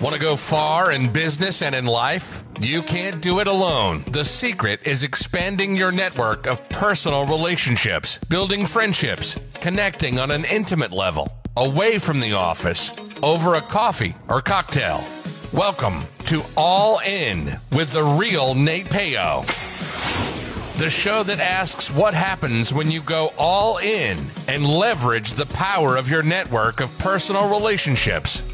Want to go far in business and in life? You can't do it alone. The secret is expanding your network of personal relationships, building friendships, connecting on an intimate level, away from the office, over a coffee or cocktail. Welcome to All In with the real Nate Payo. The show that asks what happens when you go all in and leverage the power of your network of personal relationships.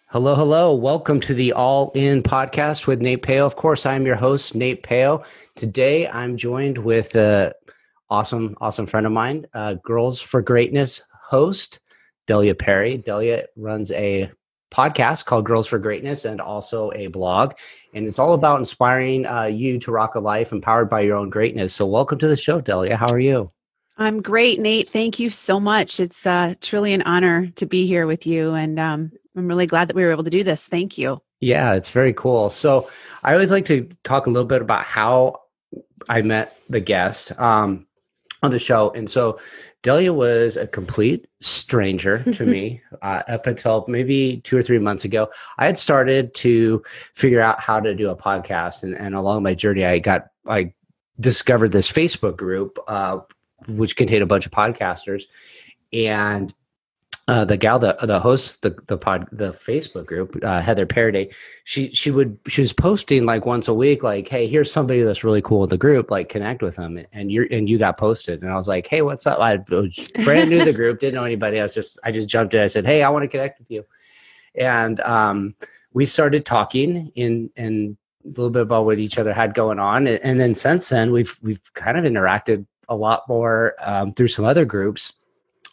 Hello, hello. Welcome to the All In podcast with Nate Payo. Of course, I'm your host, Nate Payo. Today, I'm joined with an awesome friend of mine, Girls for Greatness host, Delia Perry. Delia runs a podcast called Girls for Greatness and also a blog. And it's all about inspiring you to rock a life empowered by your own greatness. So welcome to the show, Delia. How are you? I'm great, Nate. Thank you so much. It's truly an honor to be here with you. And I'm really glad that we were able to do this. Thank you. Yeah, it's very cool. So I always like to talk a little bit about how I met the guest on the show. And so Delia was a complete stranger to me up until maybe 2 or 3 months ago. I had started to figure out how to do a podcast. And along my journey, I discovered this Facebook group, which contained a bunch of podcasters. And the gal that hosts the Facebook group, Heather Paraday, she was posting like once a week, like, hey, here's somebody that's really cool in the group, like connect with them. And you got posted. And I was like, hey, what's up? I was brand new to the group, didn't know anybody. I just jumped in. I said, hey, I want to connect with you. And we started talking and a little bit about what each other had going on. And then since then, we've kind of interacted a lot more through some other groups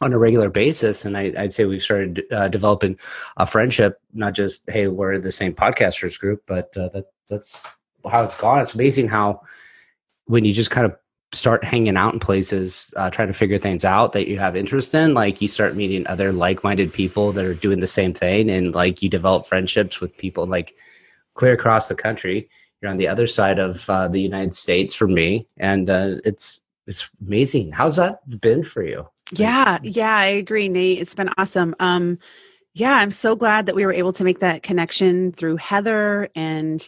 on a regular basis. And I'd say we've started developing a friendship, not just, hey, we're in the same podcasters group, but that's how it's gone. It's amazing how when you just kind of start hanging out in places, trying to figure things out that you have interest in, like you start meeting other like-minded people that are doing the same thing. And like you develop friendships with people like clear across the country. You're on the other side of the United States for me. And it's amazing. How's that been for you? Yeah, I agree, Nate. It's been awesome. I'm so glad that we were able to make that connection through Heather and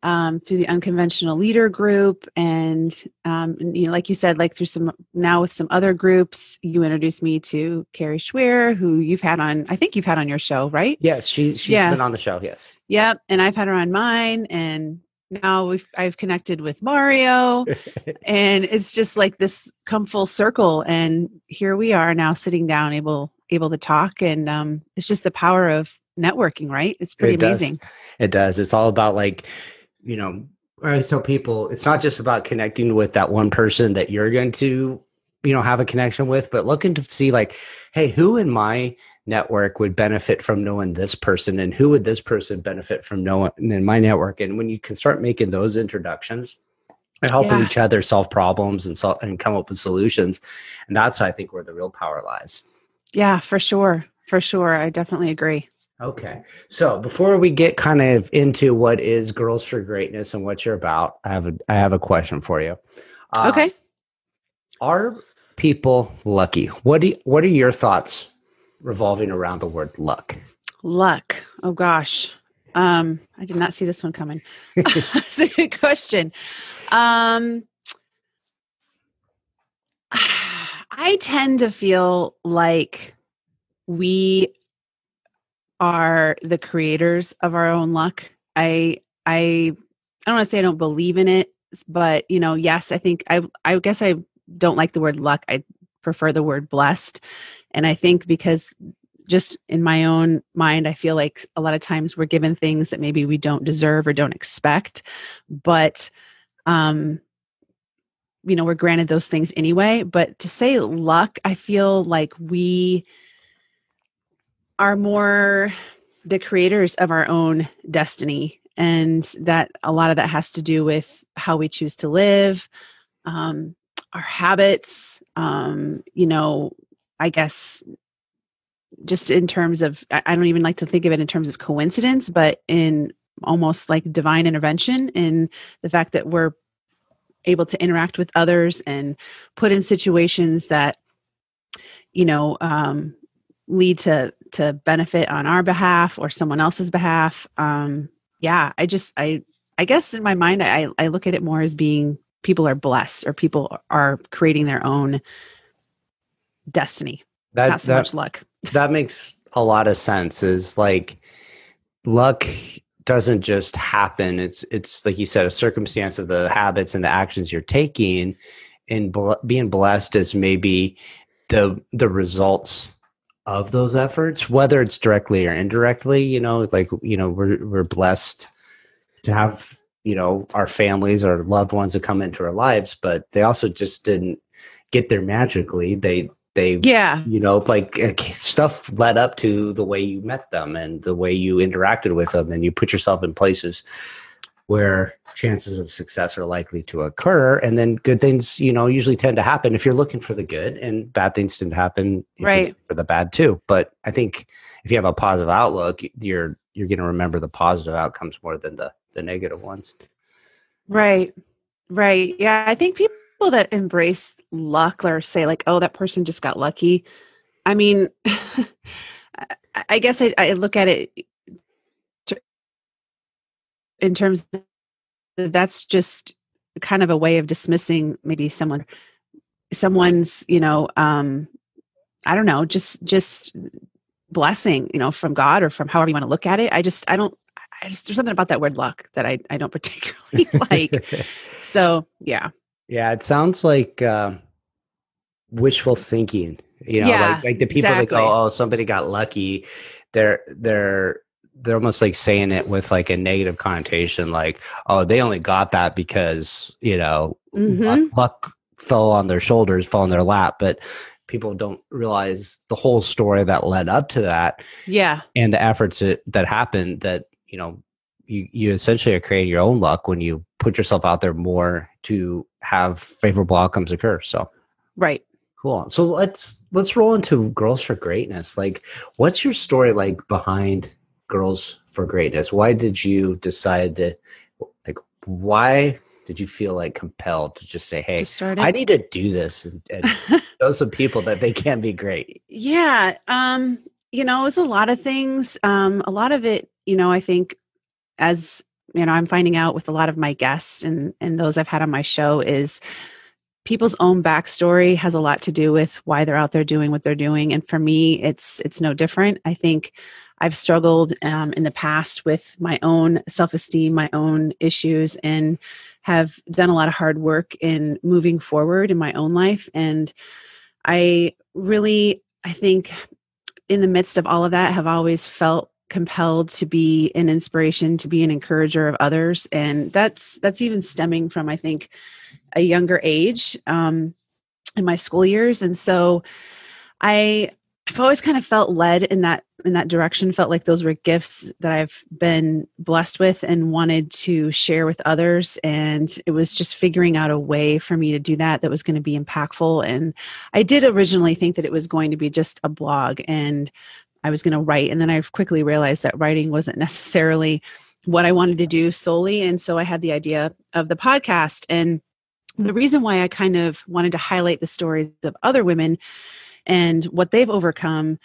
through the Unconventional Leader group. And like you said, like through with some other groups, you introduced me to Carrie Schweer, who I think you've had on your show, right? Yes, she's been on the show. Yes. Yep. And I've had her on mine, and now I've connected with Mario, and it's just like this come full circle. And here we are now sitting down, able to talk. And it's just the power of networking, right? It's pretty amazing. It does. It's all about like, I always tell people, it's not just about connecting with that one person that you're going to, have a connection with, but looking to see like, hey, who in my network would benefit from knowing this person, and who would this person benefit from knowing in my network? And when you can start making those introductions and helping each other solve problems and come up with solutions, and that's, I think, where the real power lies. Yeah, for sure. I definitely agree. Okay. So before we get kind of into what is Girls for Greatness and what you're about, I have a question for you. Okay. Are people lucky? What are your thoughts revolving around the word luck? Luck. Oh gosh. I did not see this one coming. That's a good question. I tend to feel like we are the creators of our own luck. I don't want to say I don't believe in it, but yes, I think I guess I don't like the word luck. I prefer the word blessed. And I think because just in my own mind, I feel like a lot of times we're given things that maybe we don't deserve or don't expect, but we're granted those things anyway. But to say luck, I feel like we are more the creators of our own destiny. And that a lot of that has to do with how we choose to live, our habits, I guess just in terms of, I don't even like to think of it in terms of coincidence, but in almost like divine intervention, in the fact that we're able to interact with others and put in situations that, lead to benefit on our behalf or someone else's behalf. I guess in my mind, I look at it more as being people are blessed, or people are creating their own destiny. Not so much luck. That makes a lot of sense. Is like luck doesn't just happen. It's like you said, a circumstance of the habits and the actions you're taking, and being blessed is maybe the results of those efforts, whether it's directly or indirectly. We're blessed to have our families or loved ones that come into our lives, but they also just didn't get there magically. They stuff led up to the way you met them and the way you interacted with them, and you put yourself in places where chances of success are likely to occur. And then good things, usually tend to happen if you're looking for the good, and bad things tend to happen for the bad too. But I think if you have a positive outlook, you're going to remember the positive outcomes more than the negative ones. Right. Yeah. I think people that embrace luck or say like, oh, that person just got lucky. I mean, I guess I look at it in terms of that's just kind of a way of dismissing maybe someone's, I don't know, just blessing, from God or from however you want to look at it. There's something about that word luck that I don't particularly like. So, yeah. Yeah. It sounds like wishful thinking, like the people that go, oh, somebody got lucky. They're almost like saying it with like a negative connotation. Like, oh, they only got that because, luck fell on their shoulders, fell in their lap. But people don't realize the whole story that led up to that. Yeah. And the efforts that happened, that, you essentially are creating your own luck when you put yourself out there more to have favorable outcomes occur. So, right. Cool. So let's roll into Girls for Greatness. Like, what's your story like behind Girls for Greatness? Why did you decide to, why did you feel like compelled to just say, hey, I need to do this and show some people that they can be great? Yeah. It was a lot of things. A lot of it, I think, as I'm finding out with a lot of my guests and those I've had on my show, is people's own backstory has a lot to do with why they're out there doing what they're doing. And for me, it's no different. I think I've struggled in the past with my own self-esteem, my own issues, and have done a lot of hard work in moving forward in my own life. And I think in the midst of all of that, have always felt compelled to be an inspiration, to be an encourager of others. And that's even stemming from, I think, a younger age in my school years. And so I've always kind of felt led in that direction, felt like those were gifts that I've been blessed with and wanted to share with others. And it was just figuring out a way for me to do that was going to be impactful. And I did originally think that it was going to be just a blog and I was going to write. And then I quickly realized that writing wasn't necessarily what I wanted to do solely. And so I had the idea of the podcast. And the reason why I kind of wanted to highlight the stories of other women and what they've overcome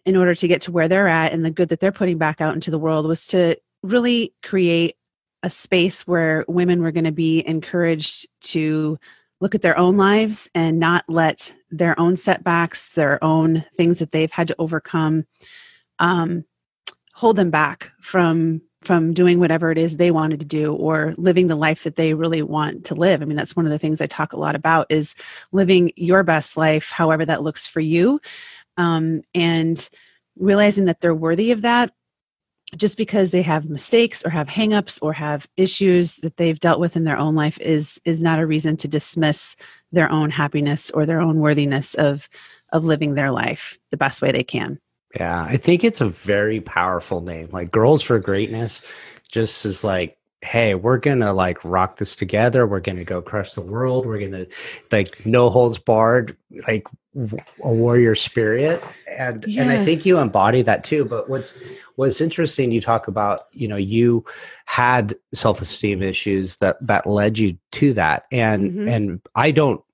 in order to get to where they're at and the good that they're putting back out into the world was to really create a space where women were going to be encouraged to look at their own lives and not let their own setbacks, their own things that they've had to overcome, hold them back from doing whatever it is they wanted to do or living the life that they really want to live. I mean, that's one of the things I talk a lot about is living your best life, however that looks for you, and realizing that they're worthy of that. Just because they have mistakes or have hangups or have issues that they've dealt with in their own life is not a reason to dismiss their own happiness or their own worthiness of living their life the best way they can. Yeah, I think it's a very powerful name. Like Girls for Greatness just is like, hey, we're gonna like rock this together. We're gonna go crush the world. We're gonna like no holds barred, like a warrior spirit. And I Yeah. think you embody that too. But what's interesting, you talk about, you had self-esteem issues that led you to that. And I don't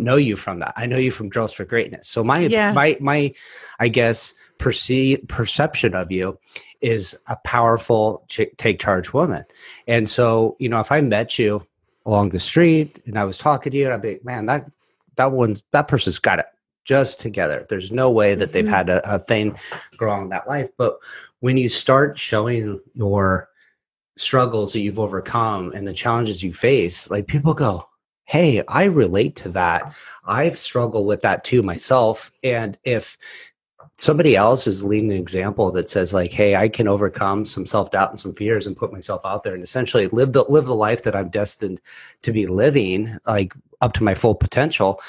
know you from that. I know you from Girls for Greatness. So Yeah. my I guess perception of you is a powerful take charge woman. And so, if I met you along the street and I was talking to you, and I'd be like, man, that person's got it just together. There's no way that they've had a thing growing that life. But when you start showing your struggles that you've overcome and the challenges you face, like people go, hey, I relate to that. I've struggled with that too myself. And if somebody else is leading an example that says like, hey, I can overcome some self-doubt and some fears and put myself out there and essentially live the life that I'm destined to be living, like up to my full potential,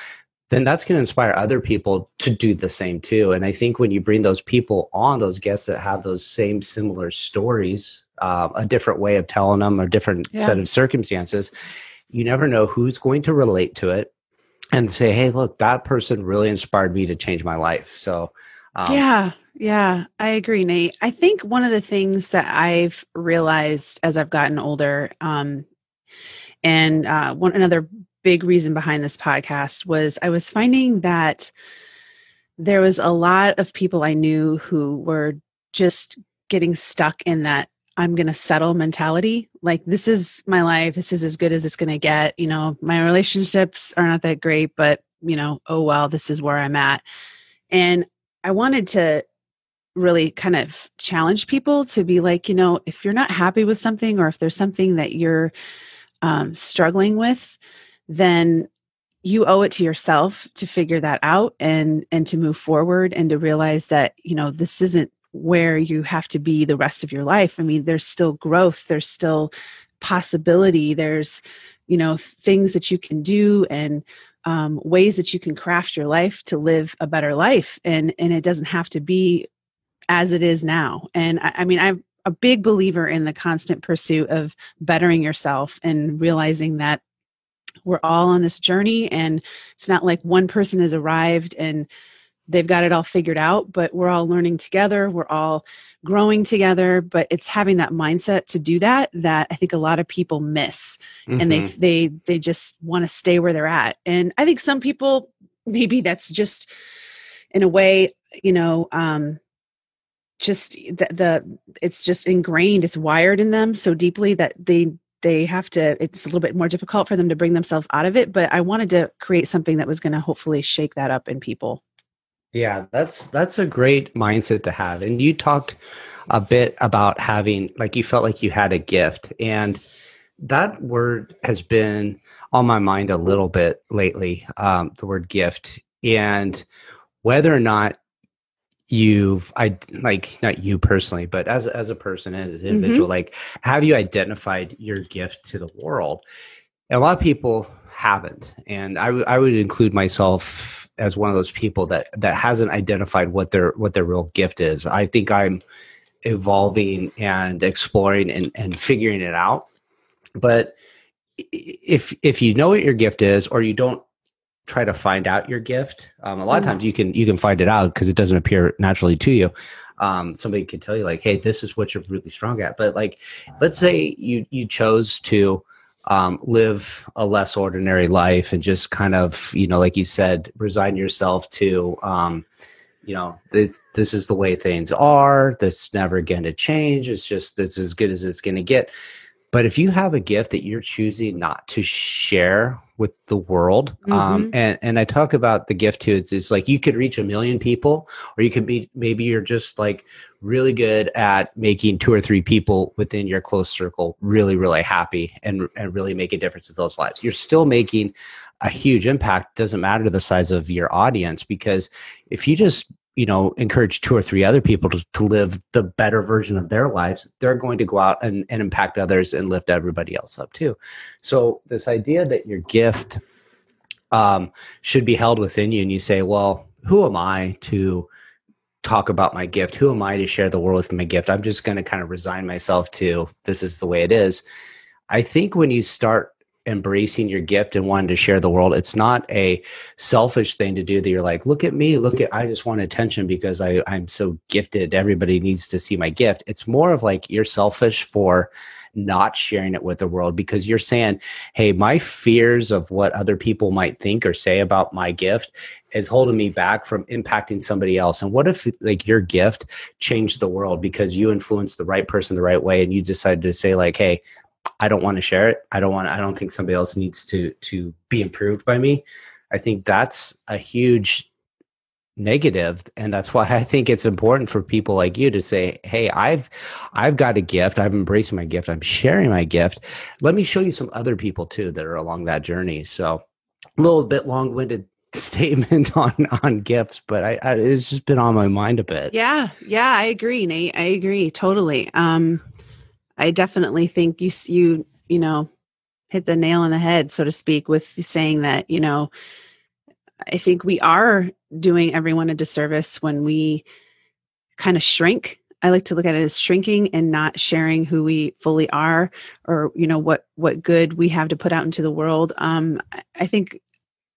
then that's going to inspire other people to do the same too. And I think when you bring those people on, those guests that have those same similar stories, a different way of telling them, a different set of circumstances, you never know who's going to relate to it and say, hey, look, that person really inspired me to change my life. So Yeah, I agree, Nate. I think one of the things that I've realized as I've gotten older, and another big reason behind this podcast was I was finding that there was a lot of people I knew who were just getting stuck in that I'm going to settle mentality. Like, this is my life. This is as good as it's going to get. My relationships are not that great, but oh, well, this is where I'm at. And I wanted to really kind of challenge people to be like, if you're not happy with something, or if there's something that you're struggling with, then you owe it to yourself to figure that out and to move forward and to realize that, this isn't where you have to be the rest of your life. I mean, there's still growth, there's still possibility, there's, things that you can do and ways that you can craft your life to live a better life. And it doesn't have to be as it is now. And I mean, I'm a big believer in the constant pursuit of bettering yourself and realizing that we're all on this journey, and it's not like one person has arrived and they've got it all figured out, but we're all learning together. We're all growing together, but it's having that mindset to do that I think a lot of people miss. And they just want to stay where they're at. And I think some people, maybe that's just in a way, just it's just ingrained, it's wired in them so deeply that they have to, it's a little bit more difficult for them to bring themselves out of it. But I wanted to create something that was going to hopefully shake that up in people. Yeah, that's a great mindset to have. And you talked a bit about having, like, you felt like you had a gift, and that word has been on my mind a little bit lately, the word gift, and whether or not not you personally, but as a person, as an individual, like, have you identified your gift to the world? And a lot of people haven't. And I would include myself as one of those people that hasn't identified what their real gift is. I think I'm evolving and exploring and figuring it out. But if you know what your gift is, or you don't try to find out your gift, a lot of times you can find it out because it doesn't appear naturally to you. Somebody could tell you like, hey, this is what you're really strong at. But like, let's say you chose to live a less ordinary life and just kind of, like you said, resign yourself to, this is the way things are. That's never going to change. It's just, that's as good as it's going to get. But if you have a gift that you're choosing not to share with the world, and I talk about the gift too, it's like you could reach 1 million people, or you could be, maybe you're just like really good at making 2 or 3 people within your close circle really, really happy and really make a difference in those lives. You're still making a huge impact. Doesn't matter the size of your audience, because if you just encourage 2 or 3 other people to live the better version of their lives, they're going to go out and impact others and lift everybody else up too. So this idea that your gift should be held within you, and you say, well, who am I to talk about my gift? Who am I to share the world with my gift? I'm just going to kind of resign myself to this is the way it is. I think when you start embracing your gift and wanting to share the world, it's not a selfish thing to do that you're like, look at me, I just want attention because I'm so gifted. Everybody needs to see my gift. It's more of like you're selfish for not sharing it with the world because you're saying, hey, my fears of what other people might think or say about my gift is holding me back from impacting somebody else. And what if like your gift changed the world because you influenced the right person the right way and you decided to say like, hey, I don't want to share it. I don't think somebody else needs to be improved by me. I think that's a huge negative. And that's why I think it's important for people like you to say, hey, I've got a gift. I'm embracing my gift. I'm sharing my gift. Let me show you some other people too that are along that journey. So a little bit long-winded statement on gifts, but I it's just been on my mind a bit. Yeah, I agree, Nate. I agree totally. I definitely think you hit the nail on the head, so to speak, with saying that, I think we are doing everyone a disservice when we kind of shrink. I like to look at it as shrinking and not sharing who we fully are, or what good we have to put out into the world. I think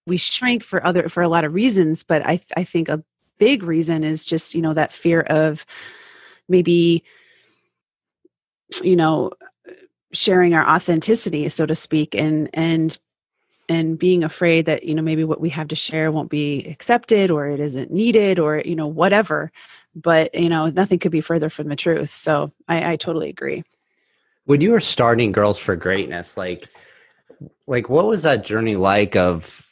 we shrink for a lot of reasons, but I think a big reason is just that fear of maybe sharing our authenticity, so to speak, and being afraid that maybe what we have to share won't be accepted or it isn't needed or whatever. But nothing could be further from the truth. So I totally agree. When you were starting Girls for Greatness, like what was that journey like of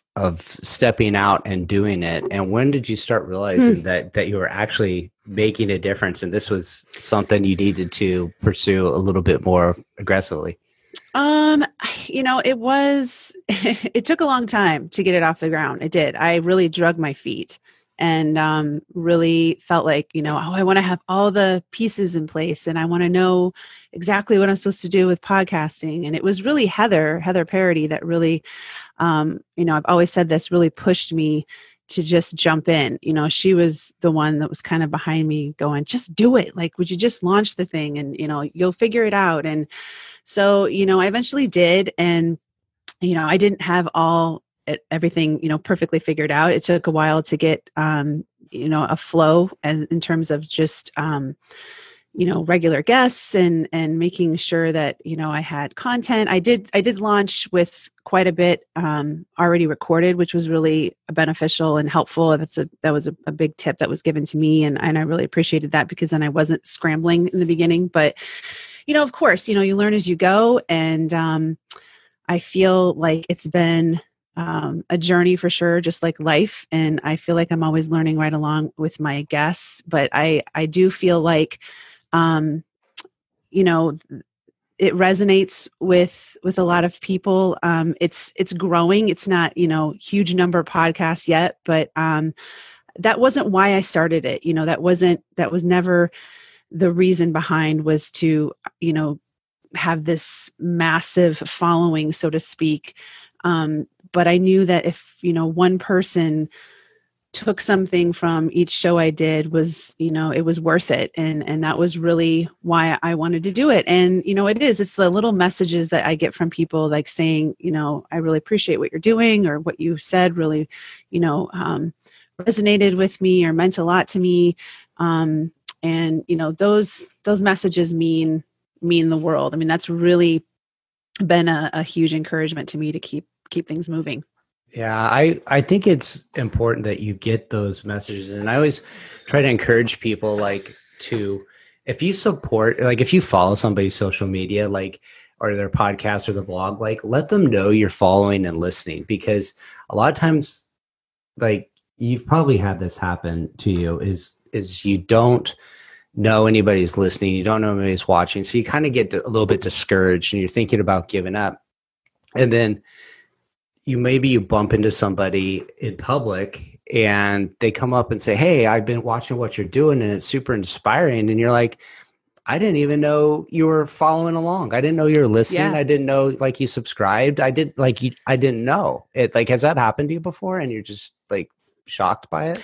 stepping out and doing it? And when did you start realizing that you were actually making a difference and this was something you needed to pursue a little bit more aggressively? It took a long time to get it off the ground. It did. I really drug my feet and really felt like, I want to have all the pieces in place and I want to know exactly what I'm supposed to do with podcasting. And it was really Heather Parody that really, I've always said this, really pushed me to just jump in. She was the one that was kind of behind me going, just do it. Like, would you just launch the thing and, you'll figure it out. And so, I eventually did. And, I didn't have everything, perfectly figured out. It took a while to get, a flow in terms of just, regular guests and making sure that, I had content. I did launch with quite a bit already recorded, which was really beneficial and helpful. That was a big tip that was given to me. And I really appreciated that because then I wasn't scrambling in the beginning, but of course, you learn as you go. And I feel like it's been a journey for sure, just like life. And I feel like I'm always learning right along with my guests. But I do feel like, it resonates with a lot of people. It's growing. It's not, huge number of podcasts yet, but that wasn't why I started it. That was never the reason behind was to, have this massive following, so to speak. But I knew that if, one person took something from each show I did was, it was worth it. And that was really why I wanted to do it. And, it's the little messages that I get from people like saying, I really appreciate what you're doing or what you said really, resonated with me or meant a lot to me. And, those messages mean the world. I mean, that's really been a huge encouragement to me to keep things moving. Yeah, I think it's important that you get those messages. And I always try to encourage people if you support, if you follow somebody's social media, or their podcast or the blog, let them know you're following and listening, because a lot of times, you've probably had this happen to you is you don't know anybody's listening. You don't know anybody's watching. So you kind of get a little bit discouraged and you're thinking about giving up. And then you bump into somebody in public and they come up and say, hey, I've been watching what you're doing and it's super inspiring. And you're like, I didn't even know you were following along. I didn't know you were listening. Yeah. I didn't know you subscribed. I didn't know it. Has that happened to you before? And you're just shocked by it?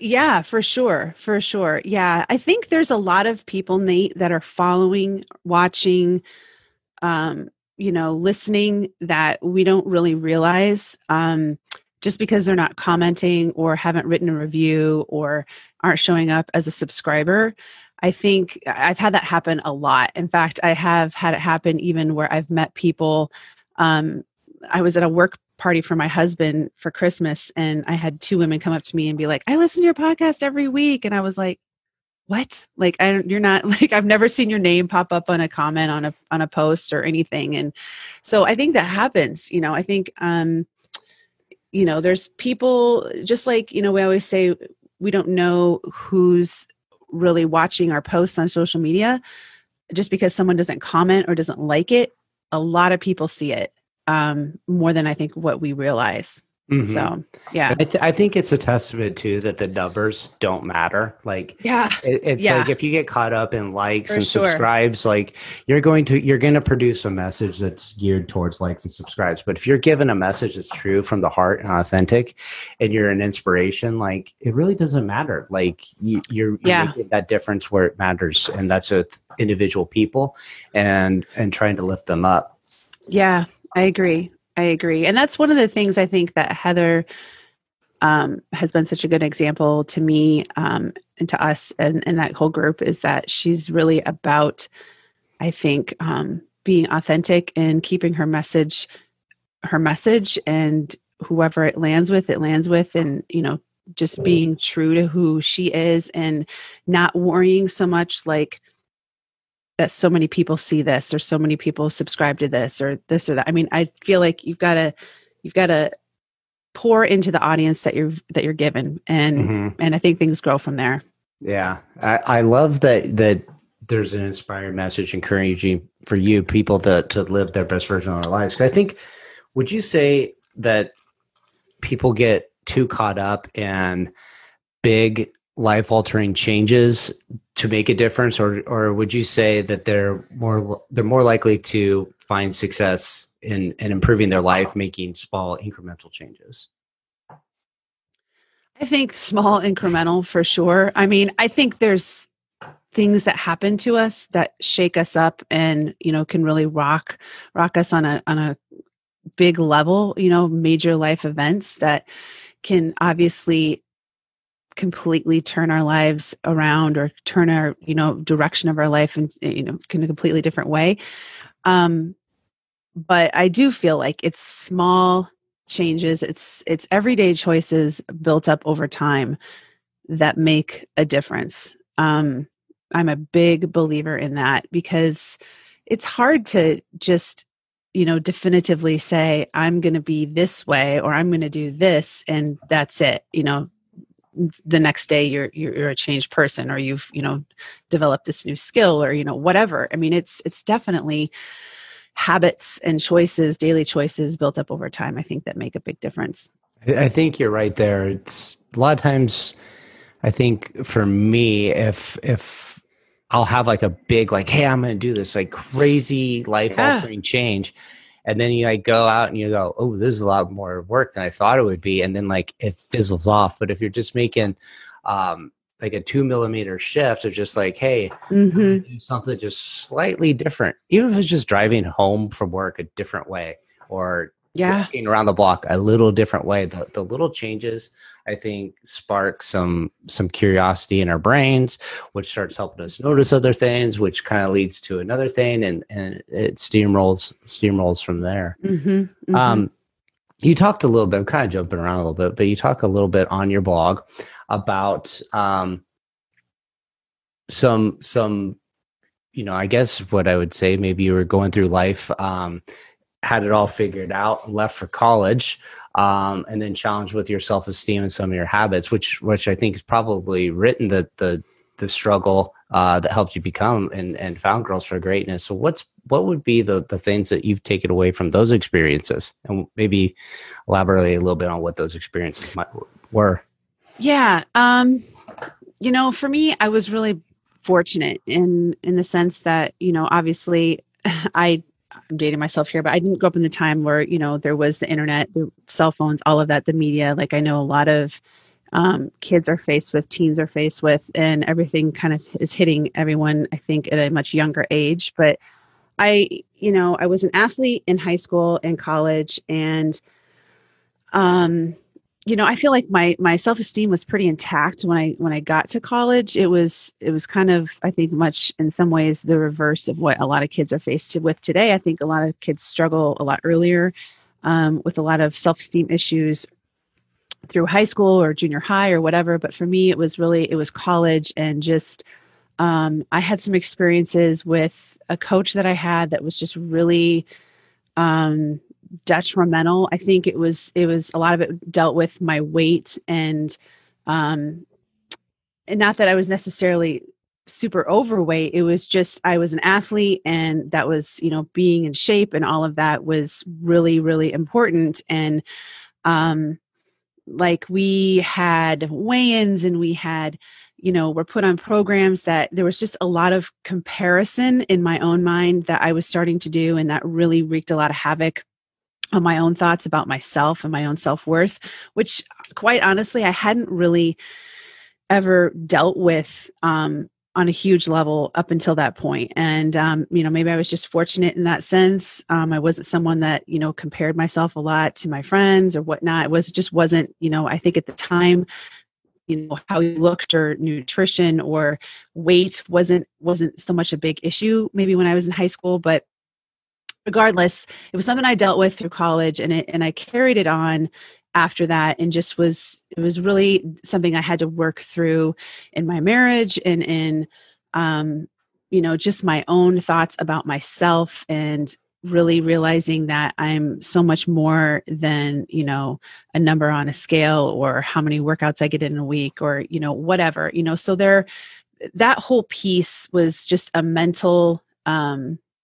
Yeah, for sure. For sure. Yeah. I think there's a lot of people, Nate, that are following, watching, listening that we don't really realize, just because they're not commenting or haven't written a review or aren't showing up as a subscriber. I think I've had that happen a lot. In fact, I have had it happen even where I've met people. I was at a work party for my husband for Christmas, and I had two women come up to me and be like, "I listen to your podcast every week." And I was like, "What? Like, you're not like, I've never seen your name pop up on a comment on a post or anything." And so I think that happens. I think, there's people just like, we always say we don't know who's really watching our posts on social media. Just because someone doesn't comment or doesn't like it, a lot of people see it, more than I think what we realize. Mm-hmm. So, yeah. I think it's a testament too that the numbers don't matter. Like, it's like if you get caught up in likes and subscribes, like you're going to produce a message that's geared towards likes and subscribes. But if you're given a message that's true from the heart and authentic, and you're an inspiration, like it really doesn't matter. Like you're making that difference where it matters, and that's with individual people, and trying to lift them up. Yeah, I agree. And that's one of the things I think that Heather has been such a good example to me, and to us and that whole group, is that she's really about, I think, being authentic and keeping her message, and whoever it lands with, and, just being true to who she is and not worrying so much like that so many people see this or so many people subscribe to this or this or that. I mean, I feel like you've got to pour into the audience that you're given. And I think things grow from there. Yeah. I love that there's an inspiring message encouraging for you people to live their best version of their lives. I think, would you say that people get too caught up in big life-altering changes to make a difference, or would you say that they're more likely to find success in improving their life, making small incremental changes? I think small incremental for sure. I mean, I think there's things that happen to us that shake us up and, can really rock us on a big level, major life events that can obviously completely turn our lives around or turn our, direction of our life in a completely different way. But I do feel like it's small changes. It's everyday choices built up over time that make a difference. I'm a big believer in that, because it's hard to just, definitively say, I'm going to be this way, or I'm going to do this, and that's it. The next day you're a changed person, or you've, developed this new skill, or, whatever. I mean, it's definitely habits and choices, daily choices built up over time, I think, that make a big difference. I think you're right there. It's a lot of times, I think for me, if I'll have like a big, like, hey, I'm going to do this like crazy life altering change. And then you like go out and you go, oh, this is a lot more work than I thought it would be. And then like it fizzles off. But if you're just making like a 2 millimeter shift of just like, hey, do something just slightly different, even if it's just driving home from work a different way, or walking around the block a little different way, the little changes, I think, spark some curiosity in our brains, which starts helping us notice other things, which kind of leads to another thing, and it steamrolls from there. You talked a little bit, I'm kind of jumping around a little bit, but you talk a little bit on your blog about some I guess what I would say, maybe you were going through life, had it all figured out, left for college, and then challenged with your self-esteem and some of your habits, which I think is probably written the struggle that helped you become and found Girls for Greatness. So what would be the things that you've taken away from those experiences, and maybe elaborate a little bit on what those experiences were? Yeah. For me, I was really fortunate in the sense that, obviously I'm dating myself here, but I didn't grow up in the time where, there was the internet, the cell phones, all of that, the media. Like, I know a lot of kids are faced with, teens are faced with, and everything kind of is hitting everyone, I think, at a much younger age. But I was an athlete in high school and college, and I feel like my self-esteem was pretty intact when I got to college. It was kind of, I think, much in some ways the reverse of what a lot of kids are faced with today. I think a lot of kids struggle a lot earlier with a lot of self-esteem issues through high school or junior high or whatever. But for me, it was college, and just I had some experiences with a coach that I had that was just really detrimental. I think it was a lot of it dealt with my weight, and not that I was necessarily super overweight. It was just, I was an athlete, and that was, being in shape and all of that was really, really important. And like we had weigh-ins, and we had, were put on programs that there was just a lot of comparison in my own mind that I was starting to do. And that really wreaked a lot of havoc on my own thoughts about myself and my own self-worth, which quite honestly, I hadn't really ever dealt with on a huge level up until that point. And, maybe I was just fortunate in that sense. I wasn't someone that, compared myself a lot to my friends or whatnot. Just wasn't, I think at the time, how you looked or nutrition or weight wasn't so much a big issue maybe when I was in high school. But regardless, it was something I dealt with through college, and I carried it on after that, and it was really something I had to work through in my marriage and in just my own thoughts about myself, and really realizing that I'm so much more than, a number on a scale, or how many workouts I get in a week, or, whatever, so that whole piece was just a mental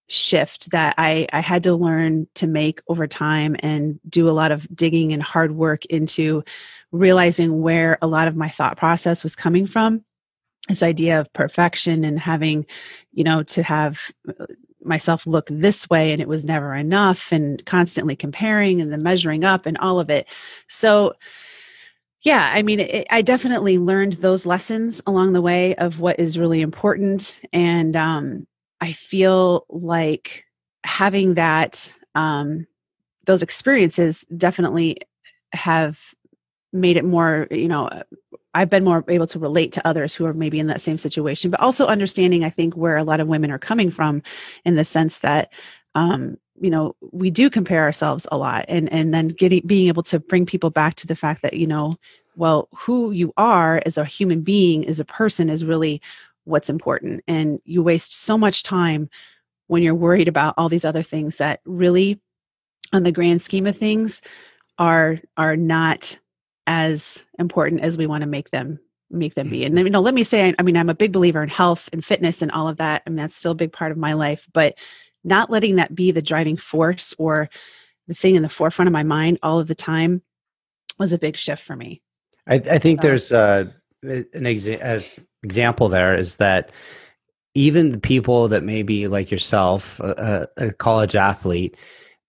shift that I had to learn to make over time, and do a lot of digging and hard work into realizing where a lot of my thought process was coming from. This idea of perfection and having, to have myself look this way, and it was never enough, and constantly comparing and then measuring up and all of it. So yeah, I mean, I definitely learned those lessons along the way of what is really important. And I feel like having those experiences definitely have made it more, I've been more able to relate to others who are maybe in that same situation, but also understanding, I think, where a lot of women are coming from, in the sense that, we do compare ourselves a lot, and then being able to bring people back to the fact that, well, who you are as a human being, as a person, is really what's important. And you waste so much time when you're worried about all these other things that really, on the grand scheme of things, are not as important as we want to make them be. And then, let me say, I'm a big believer in health and fitness and all of that. I mean, that's still a big part of my life, but not letting that be the driving force or the thing in the forefront of my mind all of the time was a big shift for me. I think there's an example there is that even the people that may be like yourself, a college athlete,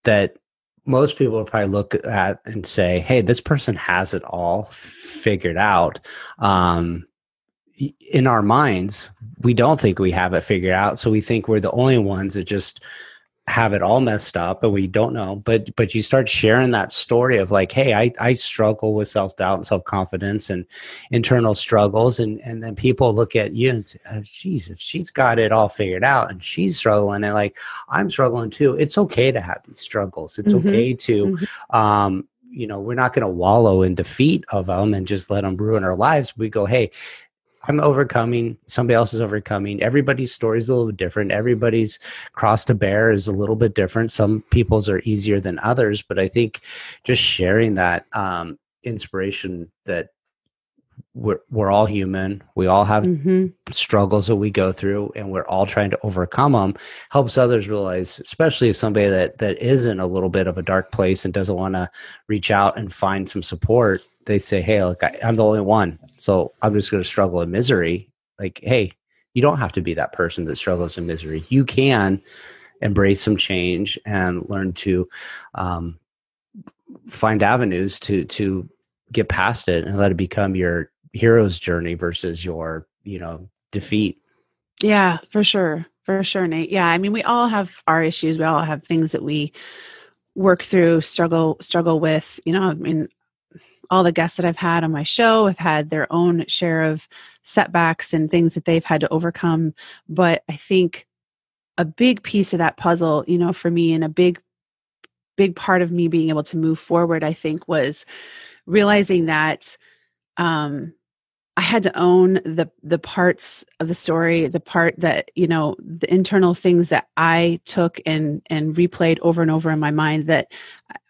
that most people will probably look at and say, hey, this person has it all figured out. In our minds, we don't think we have it figured out. So we think we're the only ones that just have it all messed up, and we don't know. But you start sharing that story of like, hey, I struggle with self-doubt and self-confidence and internal struggles. And then people look at you and say, oh, geez, if she's got it all figured out and she's struggling, and like, I'm struggling too. It's okay to have these struggles. It's okay to, we're not going to wallow in defeat of them and just let them ruin our lives. We go, hey, I'm overcoming, somebody else is overcoming. Everybody's story is a little bit different. Everybody's cross to bear is a little bit different. Some people's are easier than others, but I think just sharing that inspiration that we're all human. We all have struggles that we go through, and we're all trying to overcome them, helps others realize, especially if somebody that is in a little bit of a dark place and doesn't want to reach out and find some support. They say, hey, look, I'm the only one, so I'm just going to struggle in misery. Like, hey, you don't have to be that person that struggles in misery. You can embrace some change and learn to find avenues to get past it and let it become your hero's journey versus your, defeat. Yeah, for sure. For sure, Nate. Yeah. I mean, we all have our issues. We all have things that we work through, struggle with. I mean, all the guests that I've had on my show have had their own share of setbacks and things that they've had to overcome. But I think a big piece of that puzzle, for me, and a big part of me being able to move forward, I think, was realizing that I had to own the parts of the story, the part that, the internal things that I took and replayed over and over in my mind, that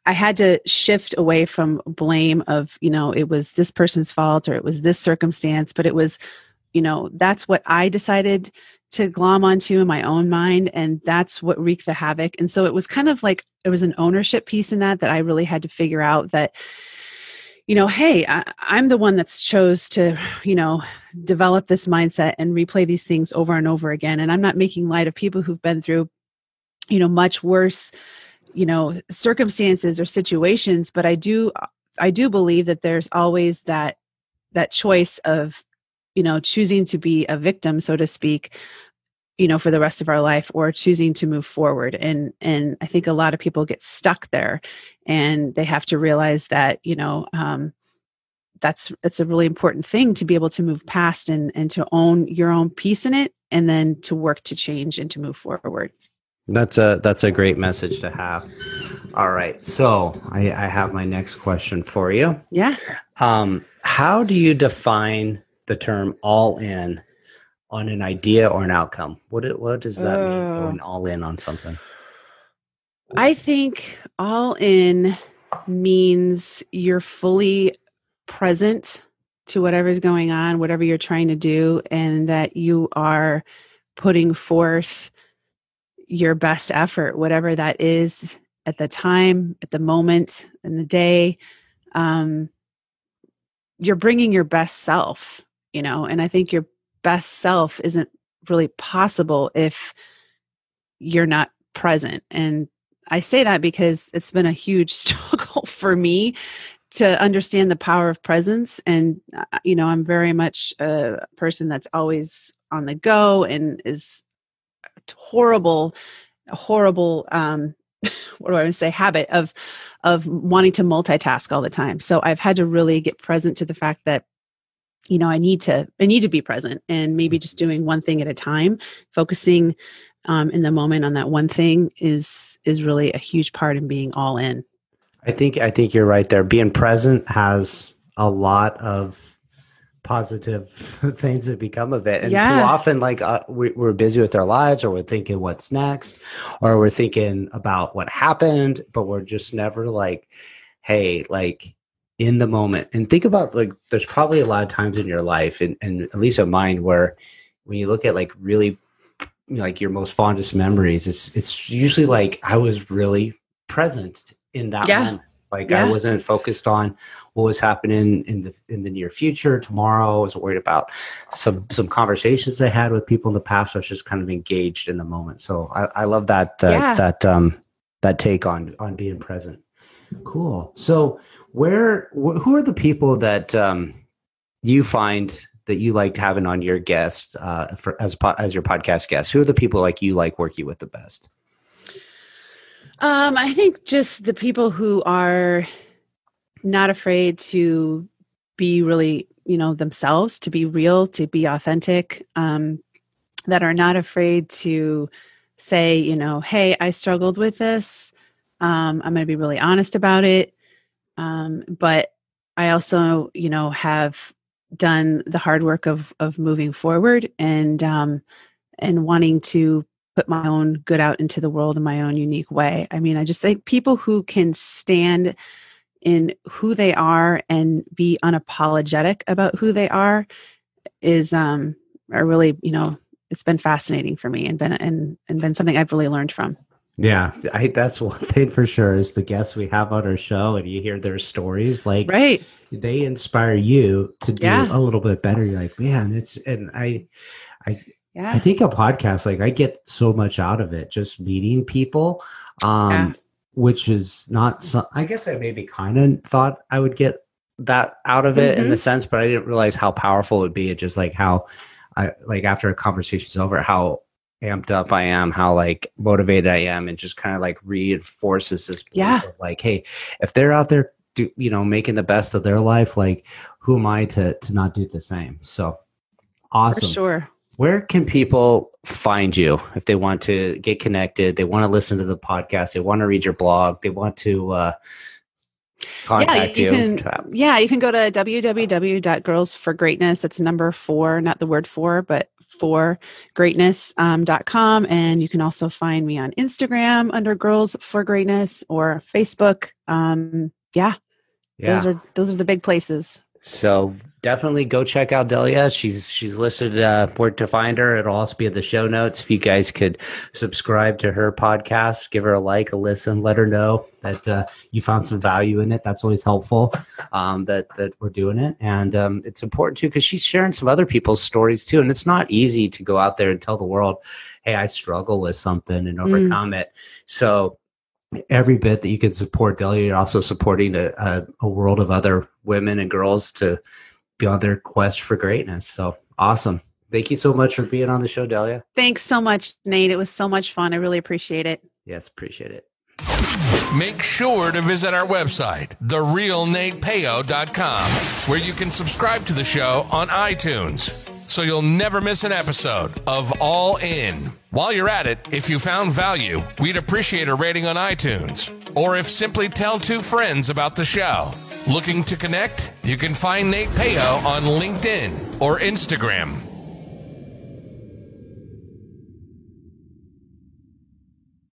I had to shift away from blame of, it was this person's fault or it was this circumstance, but it was, that's what I decided to glom onto in my own mind. And that's what wreaked the havoc. And so it was kind of like, there was an ownership piece in that I really had to figure out that, hey, I'm the one that's chose to, develop this mindset and replay these things over and over again. And I'm not making light of people who've been through, much worse, circumstances or situations. But I do believe that there's always that choice of, choosing to be a victim, so to speak, for the rest of our life, or choosing to move forward. And I think a lot of people get stuck there, and they have to realize that, that's a really important thing, to be able to move past and to own your own piece in it, and then to work to change and to move forward. That's a great message to have. All right. So I have my next question for you. Yeah. How do you define the term all in on an idea or an outcome? What does that mean, going all in on something? I think all in means you're fully present to whatever's going on, whatever you're trying to do, and that you are putting forth your best effort, whatever that is at the time, at the moment, in the day. You're bringing your best self, and I think your best self isn't really possible if you're not present. And I say that because it's been a huge struggle for me to understand the power of presence. And, I'm very much a person that's always on the go and is horrible, what do I want to say, habit of wanting to multitask all the time. So I've had to really get present to the fact that, I need to be present, and maybe just doing one thing at a time, focusing in the moment on that one thing is really a huge part in being all in. I think you're right there. Being present has a lot of positive things that become of it. And too often, we're busy with our lives, or we're thinking what's next, or we're thinking about what happened, but we're just never like, hey, in the moment. And think about, there's probably a lot of times in your life, and at least in mine, where when you look at really, your most fondest memories, it's usually I was really present in that moment. I wasn't focused on what was happening in the near future, tomorrow. I wasn't worried about some conversations I had with people in the past. I was just kind of engaged in the moment. So I love that that take on being present. Cool. So who are the people that you find that you liked having on your guest as your podcast guest? Who are the people you like working with the best? I think just the people who are not afraid to be really, themselves, to be real, to be authentic, that are not afraid to say, hey, I struggled with this. I'm going to be really honest about it. But I also, have done the hard work of moving forward and wanting to put my own good out into the world in my own unique way. I mean, I just think people who can stand in who they are and be unapologetic about who they are really, it's been fascinating for me and been something I've really learned from. Yeah, that's one thing for sure, is the guests we have on our show, and you hear their stories, right. They inspire you to do a little bit better. You're like, man, I think a podcast, I get so much out of it, just meeting people, which is not I guess I maybe kind of thought I would get that out of it in the sense, but I didn't realize how powerful it would be. It just like how I like after a conversation's over, how amped up I am, how like motivated I am, and just kind of like reinforces this belief of like, hey, if they're out there making the best of their life, like who am I to not do the same? So awesome. For sure. Where can people find you if they want to get connected? They want to listen to the podcast. They want to read your blog. They want to contact you. You can go to www.girlsforgreatness. It's number 4, not the word 4, but for greatness.com. And you can also find me on Instagram under Girls for Greatness or Facebook. Those are the big places. So definitely go check out Delia. She's listed where to find her. It'll also be in the show notes. If you guys could subscribe to her podcast, give her a like, a listen, let her know that you found some value in it. That's always helpful that we're doing it. And it's important too because she's sharing some other people's stories too. And it's not easy to go out there and tell the world, hey, I struggle with something and overcome it. So every bit that you can support Delia, you're also supporting a world of other women and girls to be on their quest for greatness. So awesome. Thank you so much for being on the show, Delia. Thanks so much, Nate. It was so much fun. I really appreciate it. Yes, appreciate it. Make sure to visit our website, therealnatepeo.com, where you can subscribe to the show on iTunes, so you'll never miss an episode of All In. While you're at it, if you found value, we'd appreciate a rating on iTunes, or if simply tell 2 friends about the show. Looking to connect? You can find Nate Peo on LinkedIn or Instagram.